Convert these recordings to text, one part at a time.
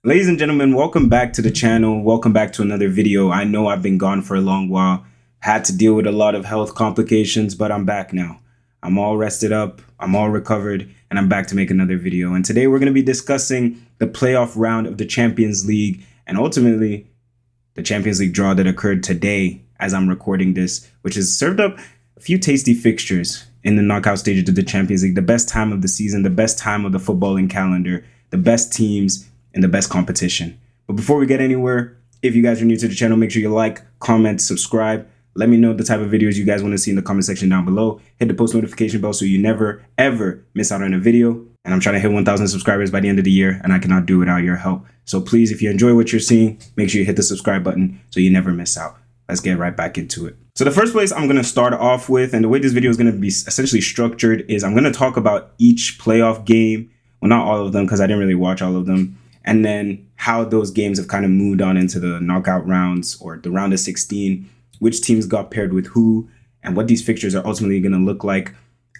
Ladies and gentlemen, welcome back to the channel. Welcome back to another video. I know I've been gone for a long while, had to deal with a lot of health complications, but I'm back now. I'm all rested up, I'm all recovered, and I'm back to make another video. And today we're going to be discussing the playoff round of the Champions League and ultimately the Champions League draw that occurred today as I'm recording this, which has served up a few tasty fixtures in the knockout stages of the Champions League, the best time of the season, the best time of the footballing calendar, the best teams, and the best competition. But before we get anywhere, if you guys are new to the channel, make sure you like, comment, subscribe. Let me know the type of videos you guys want to see in the comment section down below. Hit the post notification bell so you never, ever miss out on a video. And I'm trying to hit 1,000 subscribers by the end of the year, and I cannot do it without your help. So please, if you enjoy what you're seeing, make sure you hit the subscribe button so you never miss out. Let's get right back into it. So the first place I'm going to start off with, and the way this video is going to be essentially structured, is I'm going to talk about each playoff game. Well, not all of them because I didn't really watch all of them. And then how those games have kind of moved on into the knockout rounds or the round of 16, which teams got paired with who, and what these fixtures are ultimately going to look like.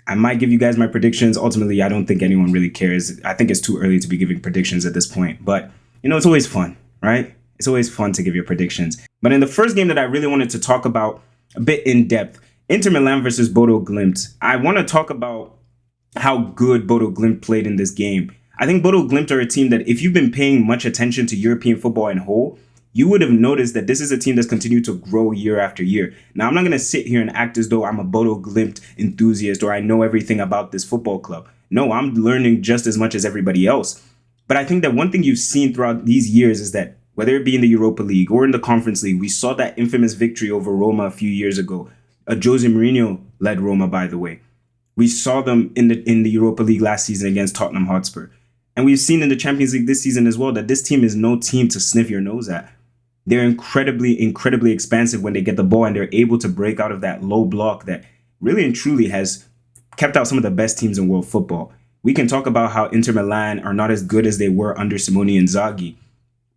I might give you guys my predictions. Ultimately, I don't think anyone really cares. I think it's too early to be giving predictions at this point. But, you know, it's always fun, right? It's always fun to give your predictions. But in the first game that I really wanted to talk about a bit in depth, Inter Milan versus Bodo Glimt, I want to talk about how good Bodo Glimt played in this game. I think Bodo Glimt are a team that if you've been paying much attention to European football in whole, you would have noticed that this is a team that's continued to grow year after year. Now, I'm not going to sit here and act as though I'm a Bodo Glimt enthusiast or I know everything about this football club. No, I'm learning just as much as everybody else. But I think that one thing you've seen throughout these years is that whether it be in the Europa League or in the Conference League, we saw that infamous victory over Roma a few years ago. A Jose Mourinho-led Roma, by the way. We saw them in the Europa League last season against Tottenham Hotspur. And we've seen in the Champions League this season as well that this team is no team to sniff your nose at. They're incredibly, incredibly expansive when they get the ball, and they're able to break out of that low block that really and truly has kept out some of the best teams in world football. We can talk about how Inter Milan are not as good as they were under Simone Inzaghi,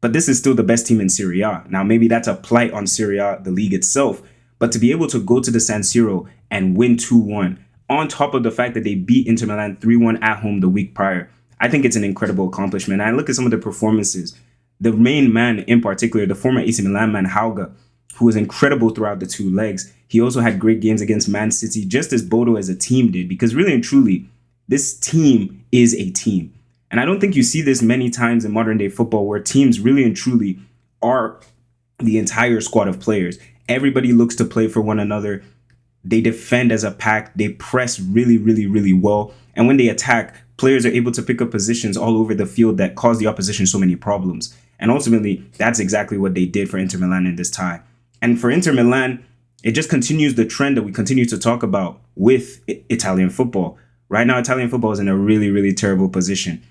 but this is still the best team in Serie A. Now, maybe that's a plight on Serie A, the league itself, but to be able to go to the San Siro and win 2-1, on top of the fact that they beat Inter Milan 3-1 at home the week prior, I think it's an incredible accomplishment. I look at some of the performances. The main man in particular, the former AC Milan man, Hauge, who was incredible throughout the two legs. He also had great games against Man City, just as Bodo as a team did, because really and truly, this team is a team. And I don't think you see this many times in modern day football where teams really and truly are the entire squad of players. Everybody looks to play for one another. They defend as a pack. They press really, really, really well. And when they attack, players are able to pick up positions all over the field that cause the opposition so many problems. And ultimately, that's exactly what they did for Inter Milan in this tie. And for Inter Milan, it just continues the trend that we continue to talk about with Italian football. Right now, Italian football is in a really, really terrible position.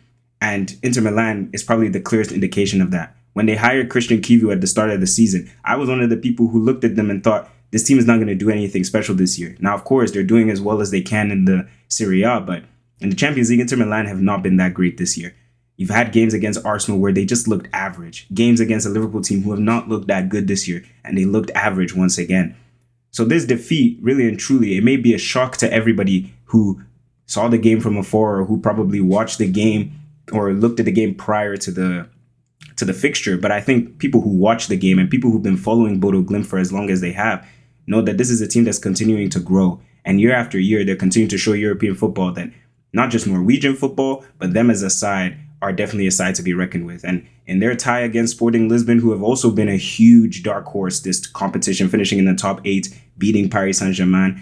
And Inter Milan is probably the clearest indication of that. When they hired Christian Kiviu at the start of the season, I was one of the people who looked at them and thought, this team is not going to do anything special this year. Now, of course, they're doing as well as they can in the Serie A, but in the Champions League, Inter Milan have not been that great this year. You've had games against Arsenal where they just looked average. Games against a Liverpool team who have not looked that good this year, and they looked average once again. So this defeat, really and truly, it may be a shock to everybody who saw the game from afar or who probably watched the game or looked at the game prior to the fixture. But I think people who watch the game and people who've been following Bodo Glimt for as long as they have know that this is a team that's continuing to grow. And year after year, they're continuing to show European football that not just Norwegian football, but them as a side are definitely a side to be reckoned with. And in their tie against Sporting Lisbon, who have also been a huge dark horse this competition, finishing in the top 8, beating Paris Saint-Germain,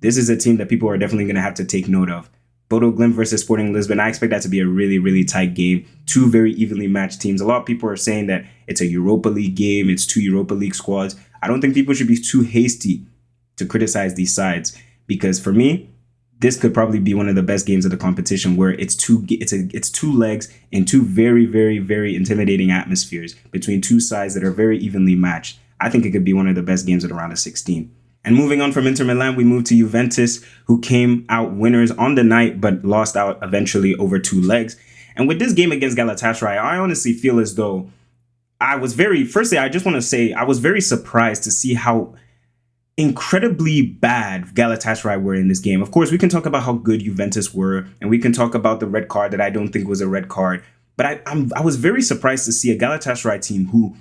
this is a team that people are definitely going to have to take note of. Bodo Glimt versus Sporting Lisbon, I expect that to be a really, really tight game. Two very evenly matched teams. A lot of people are saying that it's a Europa League game. It's two Europa League squads. I don't think people should be too hasty to criticize these sides, because for me, this could probably be one of the best games of the competition, where it's two legs in two very, very, very intimidating atmospheres between two sides that are very evenly matched. I think it could be one of the best games of the round of 16. And moving on from Inter Milan, we move to Juventus, who came out winners on the night, but lost out eventually over two legs. And with this game against Galatasaray, I honestly feel as though I was very surprised to see how incredibly bad Galatasaray were in this game. Of course, we can talk about how good Juventus were, and we can talk about the red card that I don't think was a red card. But I was very surprised to see a Galatasaray team who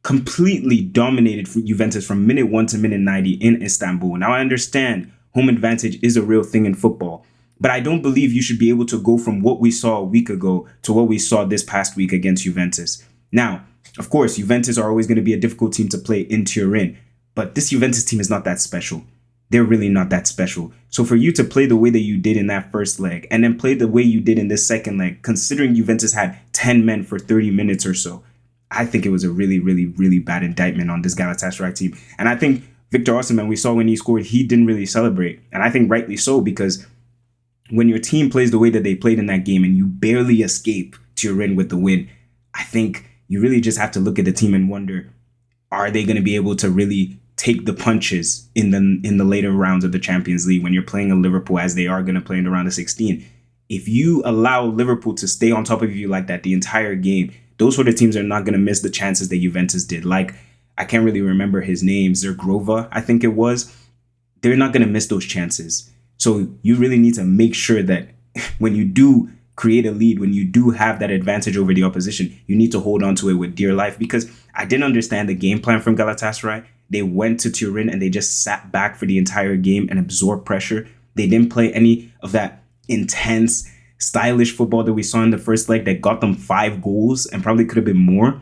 completely dominated Juventus from minute 1 to minute 90 in Istanbul. Now, I understand home advantage is a real thing in football, but I don't believe you should be able to go from what we saw a week ago to what we saw this past week against Juventus. Now, of course, Juventus are always going to be a difficult team to play in Turin, but this Juventus team is not that special. They're really not that special. So for you to play the way that you did in that first leg and then play the way you did in this second leg, considering Juventus had 10 men for 30 minutes or so, I think it was a really, really, really bad indictment on this Galatasaray team. And I think Victor Osimhen, we saw when he scored, he didn't really celebrate. And I think rightly so, because when your team plays the way that they played in that game and you barely escape Turin with the win, I think you really just have to look at the team and wonder, are they going to be able to really take the punches in the later rounds of the Champions League when you're playing a Liverpool as they are going to play in the round of 16? If you allow Liverpool to stay on top of you like that the entire game, those sort of teams are not going to miss the chances that Juventus did. Like, I can't really remember his name, Zergrova, I think it was. They're not going to miss those chances. So you really need to make sure that when you do create a lead, when you do have that advantage over the opposition, you need to hold on to it with dear life, because I didn't understand the game plan from Galatasaray. They went to Turin and they just sat back for the entire game and absorbed pressure. They didn't play any of that intense, stylish football that we saw in the first leg that got them 5 goals and probably could have been more.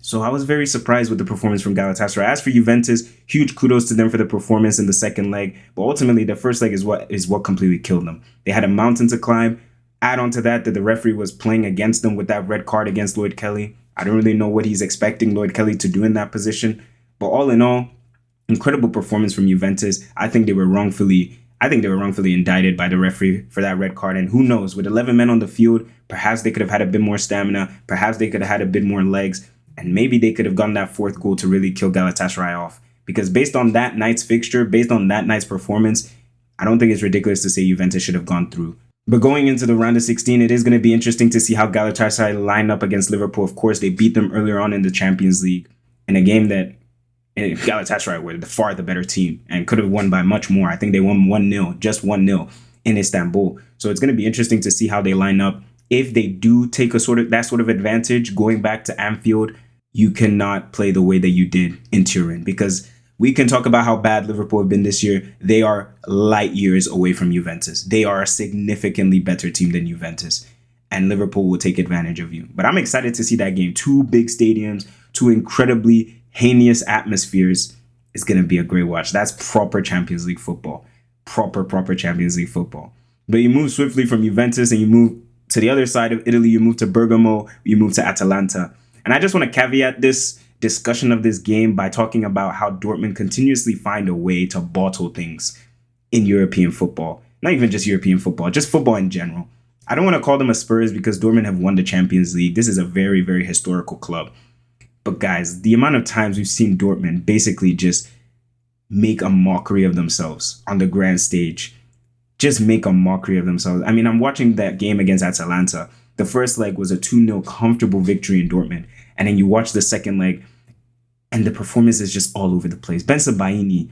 So I was very surprised with the performance from Galatasaray. As for Juventus, huge kudos to them for the performance in the second leg. But ultimately, the first leg is what completely killed them. They had a mountain to climb. Add on to that the referee was playing against them with that red card against Lloyd Kelly. I don't really know what he's expecting Lloyd Kelly to do in that position. But all in all, incredible performance from Juventus. I think they were wrongfully indicted by the referee for that red card. And who knows, with 11 men on the field, perhaps they could have had a bit more stamina. Perhaps they could have had a bit more legs. And maybe they could have gotten that 4th goal to really kill Galatasaray off. Because based on that night's fixture, based on that night's performance, I don't think it's ridiculous to say Juventus should have gone through. But going into the round of 16, it is going to be interesting to see how Galatasaray line up against Liverpool. Of course, they beat them earlier on in the Champions League in a game that Galatasaray were far the better team and could have won by much more. I think they won 1-0, just 1-0 in Istanbul. So it's going to be interesting to see how they line up. If they do take that sort of advantage going back to Anfield, you cannot play the way that you did in Turin, because we can talk about how bad Liverpool have been this year. They are light years away from Juventus. They are a significantly better team than Juventus, and Liverpool will take advantage of you. But I'm excited to see that game. 2 big stadiums, 2 incredibly heinous atmospheres. It's going to be a great watch. That's proper Champions League football. Proper Champions League football. But you move swiftly from Juventus and you move to the other side of Italy. You move to Bergamo. You move to Atalanta. And I just want to caveat this discussion of this game by talking about how Dortmund continuously find a way to bottle things in European football. Not even just European football, just football in general. I don't want to call them a Spurs because Dortmund have won the Champions League. This is a very, very historical club. But guys, the amount of times we've seen Dortmund basically just make a mockery of themselves on the grand stage. Just make a mockery of themselves. I mean, I'm watching that game against Atalanta. The first leg was a 2-0 comfortable victory in Dortmund. And then you watch the second leg and the performance is just all over the place. Ben Sebaini,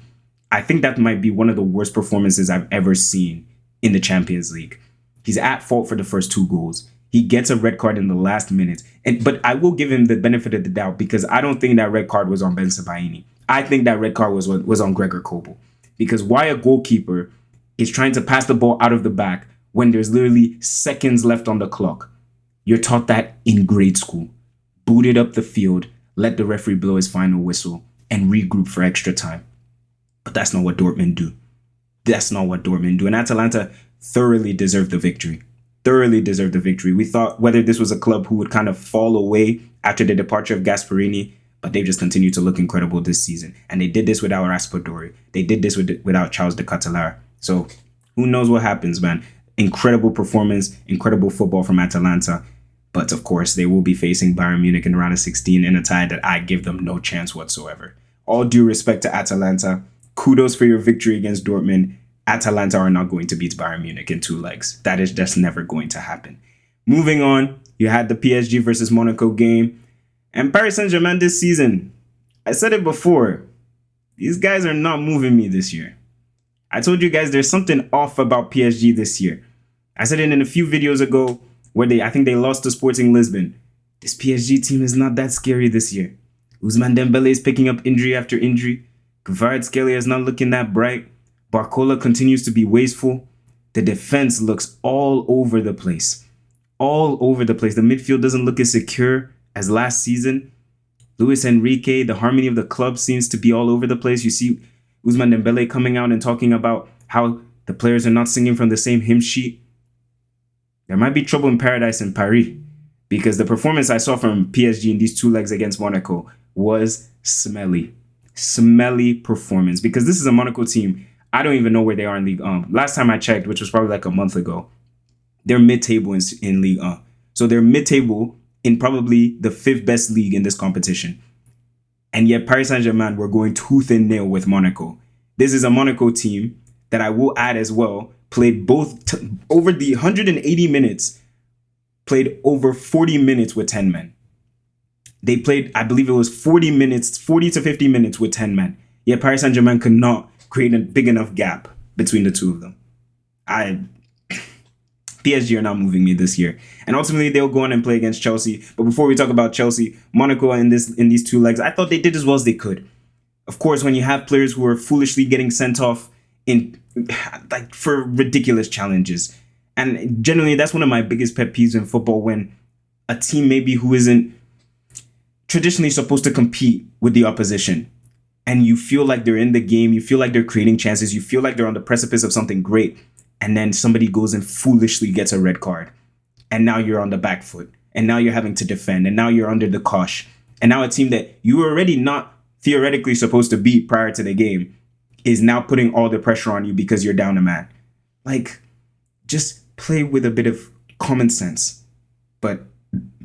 I think that might be one of the worst performances I've ever seen in the Champions League. He's at fault for the first 2 goals. He gets a red card in the last minute. But I will give him the benefit of the doubt because I don't think that red card was on Ben Sebaini. I think that red card was on Gregor Kobel. Because why a goalkeeper is trying to pass the ball out of the back when there's literally seconds left on the clock? You're taught that in grade school. Boot it up the field, let the referee blow his final whistle, and regroup for extra time. But that's not what Dortmund do. That's not what Dortmund do. And Atalanta thoroughly deserved the victory. We thought whether this was a club who would kind of fall away after the departure of Gasperini, but they've just continued to look incredible this season. And they did this without Raspadori. They did this without Charles de Ketelaere. So who knows what happens, man. Incredible performance, incredible football from Atalanta. But of course, they will be facing Bayern Munich in the round of 16 in a tie that I give them no chance whatsoever. All due respect to Atalanta. Kudos for your victory against Dortmund. Atalanta are not going to beat Bayern Munich in 2 legs. That is just never going to happen. Moving on, you had the PSG versus Monaco game. And Paris Saint-Germain this season, I said it before, these guys are not moving me this year. I told you guys there's something off about PSG this year. I said it in a few videos ago I think they lost to Sporting Lisbon. This PSG team is not that scary this year. Ousmane Dembele is picking up injury after injury. Kvaratskhelia is not looking that bright. Barcola continues to be wasteful. The defense looks all over the place. All over the place. The midfield doesn't look as secure as last season. Luis Enrique, the harmony of the club seems to be all over the place. You see Ousmane Dembele coming out and talking about how the players are not singing from the same hymn sheet. There might be trouble in paradise in Paris, because the performance I saw from PSG in these 2 legs against Monaco was smelly. Smelly performance, because this is a Monaco team. I don't even know where they are in Ligue 1. Last time I checked, which was probably like a month ago, they're mid-table in Ligue 1. So they're mid-table in probably the 5th best league in this competition. And yet Paris Saint-Germain were going tooth and nail with Monaco. This is a Monaco team that I will add as well, played over the 180 minutes, played over 40 minutes with 10 men. They played, I believe it was 40 to 50 minutes with 10 men. Yet Paris Saint-Germain could not create a big enough gap between the two of them. PSG are not moving me this year. And ultimately, they'll go on and play against Chelsea. But before we talk about Chelsea, Monaco in these 2 legs, I thought they did as well as they could. Of course, when you have players who are foolishly getting sent off for ridiculous challenges. And generally, that's one of my biggest pet peeves in football, when a team maybe who isn't traditionally supposed to compete with the opposition, and you feel like they're in the game, you feel like they're creating chances, you feel like they're on the precipice of something great, and then somebody goes and foolishly gets a red card. And now you're on the back foot. And now you're having to defend. And now you're under the cosh. And now a team that you were already not theoretically supposed to beat prior to the game is now putting all the pressure on you because you're down a man. Like, just play with a bit of common sense. But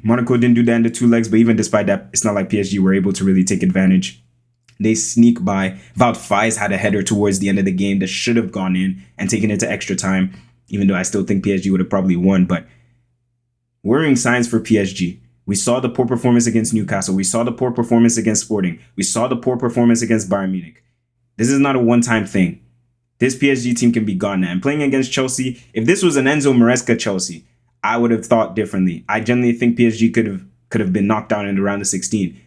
Monaco didn't do that in the 2 legs. But even despite that, it's not like PSG were able to really take advantage. They sneak by. Wout Faes had a header towards the end of the game that should have gone in and taken it to extra time, even though I still think PSG would have probably won. But worrying signs for PSG. We saw the poor performance against Newcastle. We saw the poor performance against Sporting. We saw the poor performance against Bayern Munich. This is not a one-time thing. This PSG team can be gone now. And playing against Chelsea, if this was an Enzo Maresca Chelsea, I would have thought differently. I genuinely think PSG could have been knocked down in the round of 16.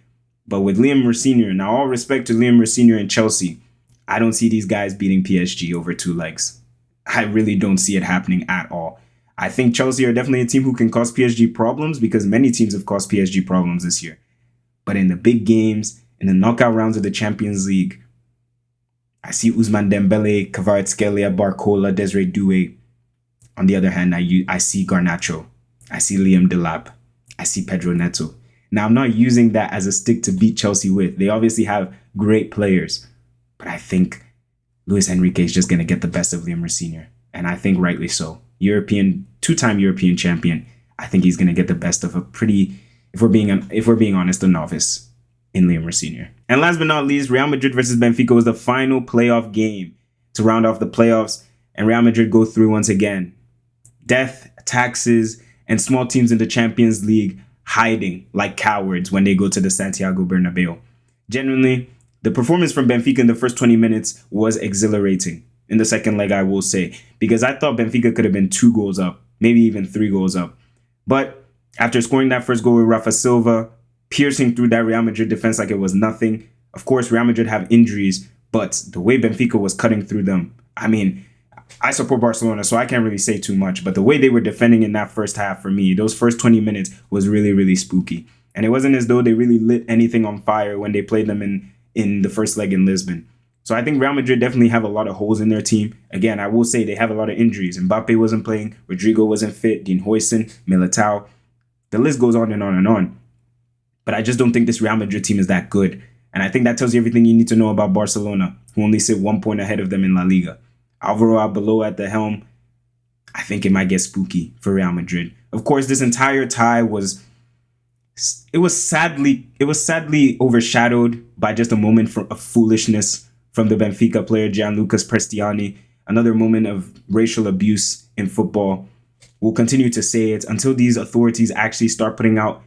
But with Liam Sr., now all respect to Liam Sr. and Chelsea, I don't see these guys beating PSG over 2 legs. I really don't see it happening at all. I think Chelsea are definitely a team who can cause PSG problems, because many teams have caused PSG problems this year. But in the big games, in the knockout rounds of the Champions League, I see Ousmane Dembele, Kvaratskhelia, Barcola, Desiree Doué. On the other hand, I see Garnacho. I see Liam Delap. I see Pedro Neto. Now, I'm not using that as a stick to beat Chelsea with. They obviously have great players. But I think Luis Enrique is just going to get the best of Liam Sr. And I think rightly so. 2-time European champion. I think he's going to get the best of a pretty, if we're being honest, a novice in Liam Sr. And last but not least, Real Madrid versus Benfica was the final playoff game to round off the playoffs. And Real Madrid go through once again. Death, taxes, and small teams in the Champions League hiding like cowards when they go to the Santiago Bernabeu. Genuinely, the performance from Benfica in the first 20 minutes was exhilarating. In the second leg, I will say, because I thought Benfica could have been 2 goals up, maybe even 3 goals up. But after scoring that first goal with Rafa Silva, piercing through that Real Madrid defense like it was nothing. Of course, Real Madrid have injuries, but the way Benfica was cutting through them, I mean, I support Barcelona, so I can't really say too much, but the way they were defending in that first half, for me, those first 20 minutes was really, really spooky. And it wasn't as though they really lit anything on fire when they played them in the first leg in Lisbon. So I think Real Madrid definitely have a lot of holes in their team. Again, I will say they have a lot of injuries. Mbappe wasn't playing, Rodrigo wasn't fit, Dean Huijsen, Militao. The list goes on and on and on. But I just don't think this Real Madrid team is that good. And I think that tells you everything you need to know about Barcelona, who only sit 1 point ahead of them in La Liga. Alvaro Arbeloa at the helm, I think it might get spooky for Real Madrid. Of course, this entire tie was sadly overshadowed by just a moment of foolishness from the Benfica player Gianluca Prestiani. Another moment of racial abuse in football. We'll continue to say it until these authorities actually start putting out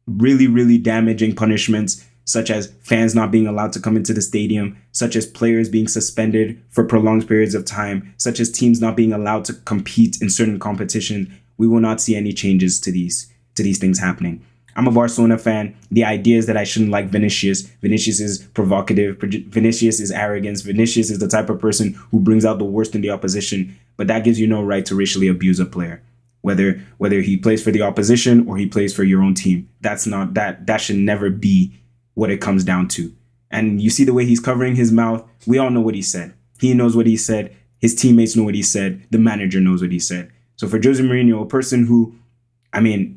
really, really damaging punishments, such as fans not being allowed to come into the stadium, such as players being suspended for prolonged periods of time, such as teams not being allowed to compete in certain competitions. we will not see any changes to these things happening. I'm a Barcelona fan. The idea is that I shouldn't like Vinicius. Vinicius is provocative. Vinicius is arrogance. Vinicius is the type of person who brings out the worst in the opposition. But that gives you no right to racially abuse a player, whether he plays for the opposition or he plays for your own team. That should never be what it comes down to. And you see the way he's covering his mouth. We all know what he said. He knows what he said. His teammates know what he said. The manager knows what he said. So for Jose Mourinho, a person who,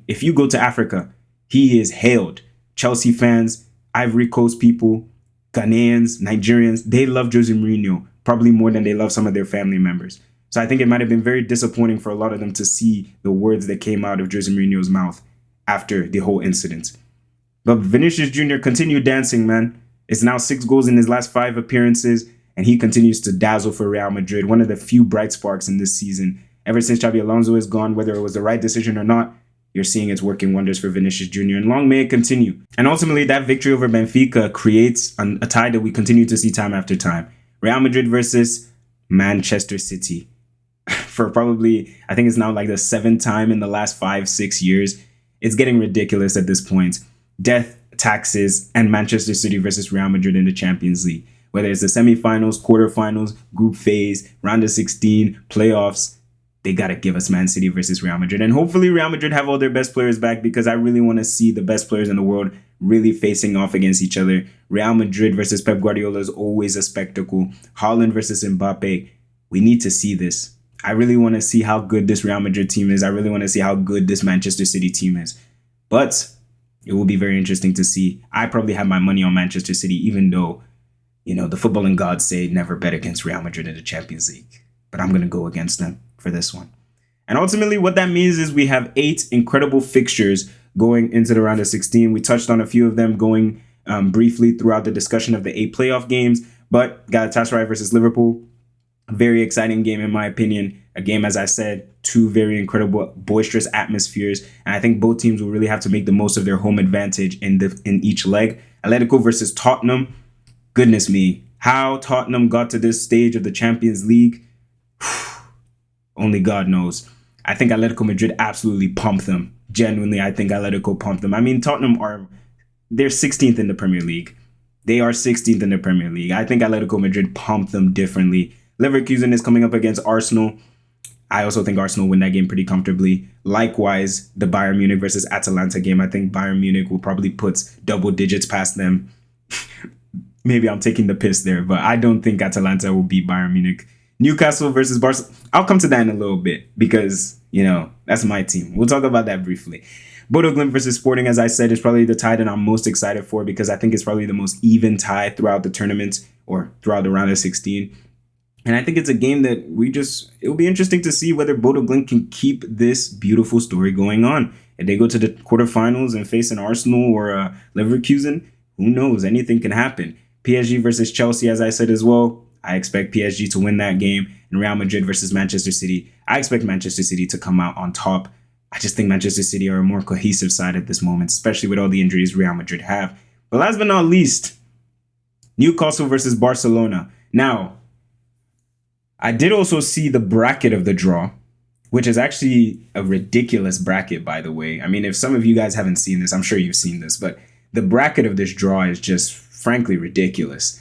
if you go to Africa, he is hailed. Chelsea fans, Ivory Coast people, Ghanaians, Nigerians, they love Jose Mourinho probably more than they love some of their family members. So I think it might have been very disappointing for a lot of them to see the words that came out of Jose Mourinho's mouth after the whole incident. But Vinicius Jr. continued dancing, man. It's now 6 goals in his last 5 appearances, and he continues to dazzle for Real Madrid, one of the few bright sparks in this season. Ever since Xabi Alonso is gone, whether it was the right decision or not, you're seeing it's working wonders for Vinicius Jr. and long may it continue. And ultimately, that victory over Benfica creates a tie that we continue to see time after time. Real Madrid versus Manchester City. For probably, I think it's now like the 7th time in the last 5-6 years. It's getting ridiculous at this point. Death, taxes, and Manchester City versus Real Madrid in the Champions League. Whether it's the semifinals, quarterfinals, group phase, round of 16, playoffs, they got to give us Man City versus Real Madrid. And hopefully Real Madrid have all their best players back, because I really want to see the best players in the world really facing off against each other. Real Madrid versus Pep Guardiola is always a spectacle. Haaland versus Mbappe. We need to see this. I really want to see how good this Real Madrid team is. I really want to see how good this Manchester City team is. But it will be very interesting to see. I probably have my money on Manchester City, even though, the footballing gods say never bet against Real Madrid in the Champions League. But I'm going to go against them for this one. And ultimately what that means is we have 8 incredible fixtures going into the round of 16. We touched on a few of them going briefly throughout the discussion of the 8 playoff games, but Galatasaray versus Liverpool, a very exciting game in my opinion. A game, as I said, 2 very incredible, boisterous atmospheres, and I think both teams will really have to make the most of their home advantage in each leg. Atletico versus Tottenham. Goodness me, how Tottenham got to this stage of the Champions League, only God knows. I think Atletico Madrid absolutely pumped them. Genuinely, I think Atletico pumped them. Tottenham they're 16th in the Premier League. They are 16th in the Premier League. I think Atletico Madrid pumped them differently. Leverkusen is coming up against Arsenal. I also think Arsenal win that game pretty comfortably. Likewise, the Bayern Munich versus Atalanta game. I think Bayern Munich will probably put double digits past them. Maybe I'm taking the piss there, but I don't think Atalanta will beat Bayern Munich. Newcastle versus Barcelona. I'll come to that in a little bit because, that's my team. We'll talk about that briefly. Bodo Glimt versus Sporting, as I said, is probably the tie that I'm most excited for, because I think it's probably the most even tie throughout the tournament or throughout the round of 16. And I think it's a game that it'll be interesting to see whether Bodo Glimt can keep this beautiful story going on. If they go to the quarterfinals and face an Arsenal or Leverkusen, who knows? Anything can happen. PSG versus Chelsea, as I said as well. I expect PSG to win that game. And Real Madrid versus Manchester City, I expect Manchester City to come out on top. I just think Manchester City are a more cohesive side at this moment, especially with all the injuries Real Madrid have. But last but not least, Newcastle versus Barcelona. Now, I did also see the bracket of the draw, which is actually a ridiculous bracket, by the way. If some of you guys haven't seen this, I'm sure you've seen this, but the bracket of this draw is just frankly ridiculous.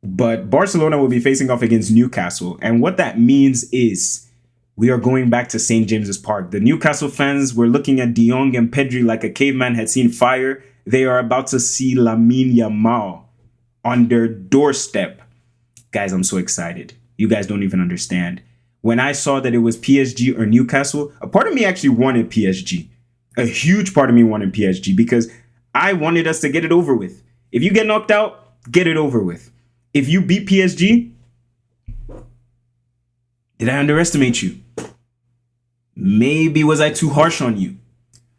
But Barcelona will be facing off against Newcastle. And what that means is we are going back to St. James's Park. The Newcastle fans were looking at De Jong and Pedri like a caveman had seen fire. They are about to see Lamine Yamal on their doorstep. Guys, I'm so excited. You guys don't even understand. When I saw that it was PSG or Newcastle, a part of me actually wanted PSG. A huge part of me wanted PSG because I wanted us to get it over with. If you get knocked out, get it over with. If you beat PSG, did I underestimate you? Maybe was I too harsh on you?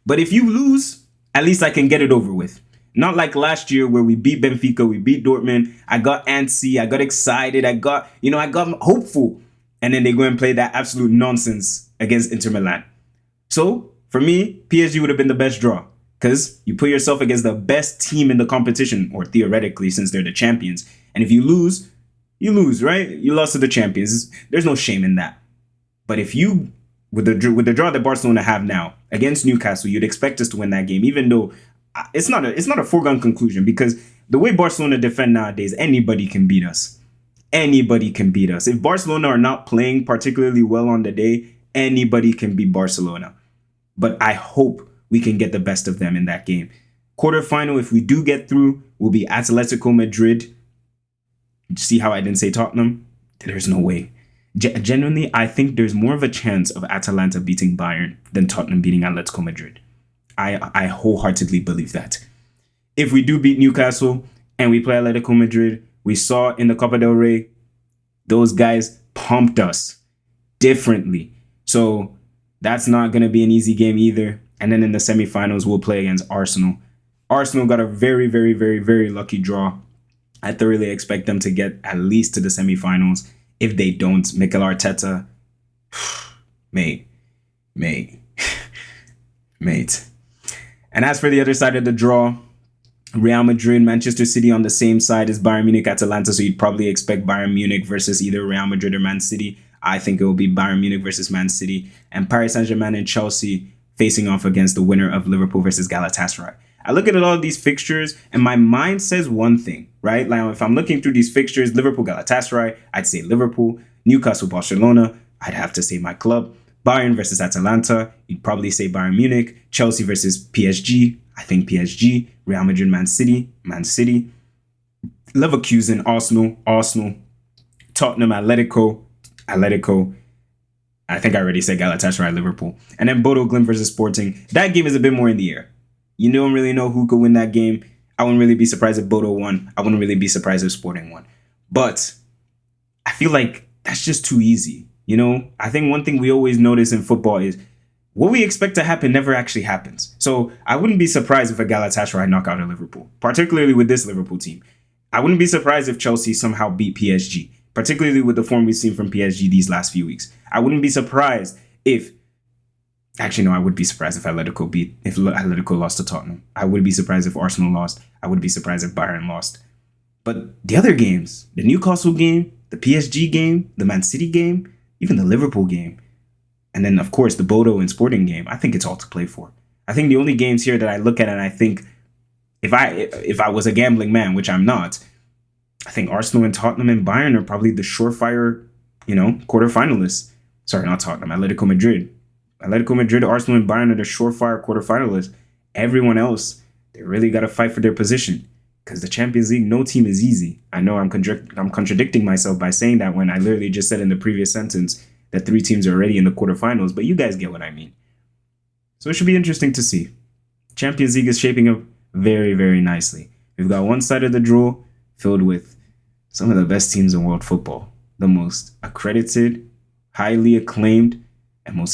But if you lose, at least I can get it over with. Not like last year where we beat Benfica, we beat Dortmund. I got antsy, I got excited, I got hopeful. And then they go and play that absolute nonsense against Inter Milan. So, for me, PSG would have been the best draw. Because you put yourself against the best team in the competition, or theoretically, since they're the champions. And if you lose, right? You lost to the champions. There's no shame in that. But if you with the draw that Barcelona have now against Newcastle, you'd expect us to win that game, even though it's not a foregone conclusion, because the way Barcelona defend nowadays, anybody can beat us. Anybody can beat us. If Barcelona are not playing particularly well on the day, anybody can beat Barcelona. But I hope we can get the best of them in that game. Quarterfinal, if we do get through, will be Atletico Madrid. See how I didn't say Tottenham? There's no way. Genuinely, I think there's more of a chance of Atalanta beating Bayern than Tottenham beating Atletico Madrid. I wholeheartedly believe that. If we do beat Newcastle and we play Atletico Madrid, we saw in the Copa del Rey, those guys pumped us differently. So that's not going to be an easy game either. And then in the semifinals, we'll play against Arsenal. Arsenal got a very, very, very, very lucky draw. I thoroughly expect them to get at least to the semifinals. If they don't, Mikel Arteta, mate. And as for the other side of the draw, Real Madrid, Manchester City on the same side as Bayern Munich, Atalanta. So you'd probably expect Bayern Munich versus either Real Madrid or Man City. I think it will be Bayern Munich versus Man City. And Paris Saint-Germain and Chelsea facing off against the winner of Liverpool versus Galatasaray. I look at all of these fixtures and my mind says one thing, right? Like if I'm looking through these fixtures, Liverpool, Galatasaray, I'd say Liverpool. Newcastle, Barcelona, I'd have to say my club. Bayern versus Atalanta, you'd probably say Bayern Munich. Chelsea versus PSG, I think PSG. Real Madrid, Man City. Leverkusen, Arsenal. Tottenham, Atletico. I think I already said Galatasaray, Liverpool. And then Bodo, Glimt versus Sporting. That game is a bit more in the air. You don't really know who could win that game. I wouldn't really be surprised if Bodo won. I wouldn't really be surprised if Sporting won. But I feel like that's just too easy. You know, I think one thing we always notice in football is what we expect to happen never actually happens. So I wouldn't be surprised if a Galatasaray knock out a Liverpool, particularly with this Liverpool team. I wouldn't be surprised if Chelsea somehow beat PSG, particularly with the form we've seen from PSG these last few weeks. I wouldn't be surprised if... Actually, no, I would be surprised if Atletico lost to Tottenham. I would be surprised if Arsenal lost. I would be surprised if Bayern lost. But the other games, the Newcastle game, the PSG game, the Man City game, even the Liverpool game, and then, of course, the Bodo and Sporting game, I think it's all to play for. I think the only games here that I look at and I think if I was a gambling man, which I'm not, I think Arsenal and Tottenham and Bayern are probably the surefire, quarterfinalists. Sorry, not Tottenham, Atletico Madrid. Atletico Madrid, Arsenal, and Bayern are the surefire quarterfinalists. Everyone else, they really got to fight for their position because the Champions League, no team is easy. I know I'm contradicting myself by saying that when I literally just said in the previous sentence that 3 teams are already in the quarterfinals, but you guys get what I mean. So it should be interesting to see. Champions League is shaping up very, very nicely. We've got one side of the draw filled with some of the best teams in world football, the most accredited, highly acclaimed, and most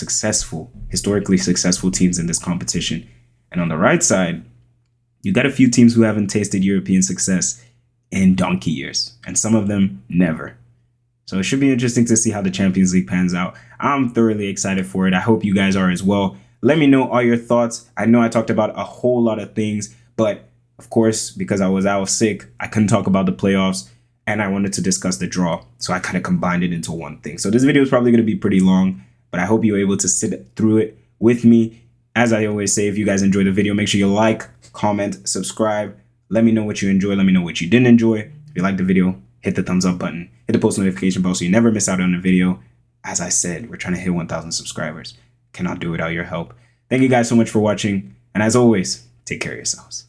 historically successful teams in this competition. And on the right side, you got a few teams who haven't tasted European success in donkey years, and some of them never. So it should be interesting to see how the Champions League pans out. I'm thoroughly excited for it. I hope you guys are as well. Let me know all your thoughts. I know I talked about a whole lot of things, but of course, because I was out sick, I couldn't talk about the playoffs, and I wanted to discuss the draw. So I kind of combined it into one thing. So this video is probably going to be pretty long, but I hope you're able to sit through it with me. As I always say, if you guys enjoyed the video, make sure you like, comment, subscribe. Let me know what you enjoyed. Let me know what you didn't enjoy. If you liked the video, hit the thumbs up button. Hit the post notification bell so you never miss out on a video. As I said, we're trying to hit 1,000 subscribers. Cannot do it without your help. Thank you guys so much for watching. And as always, take care of yourselves.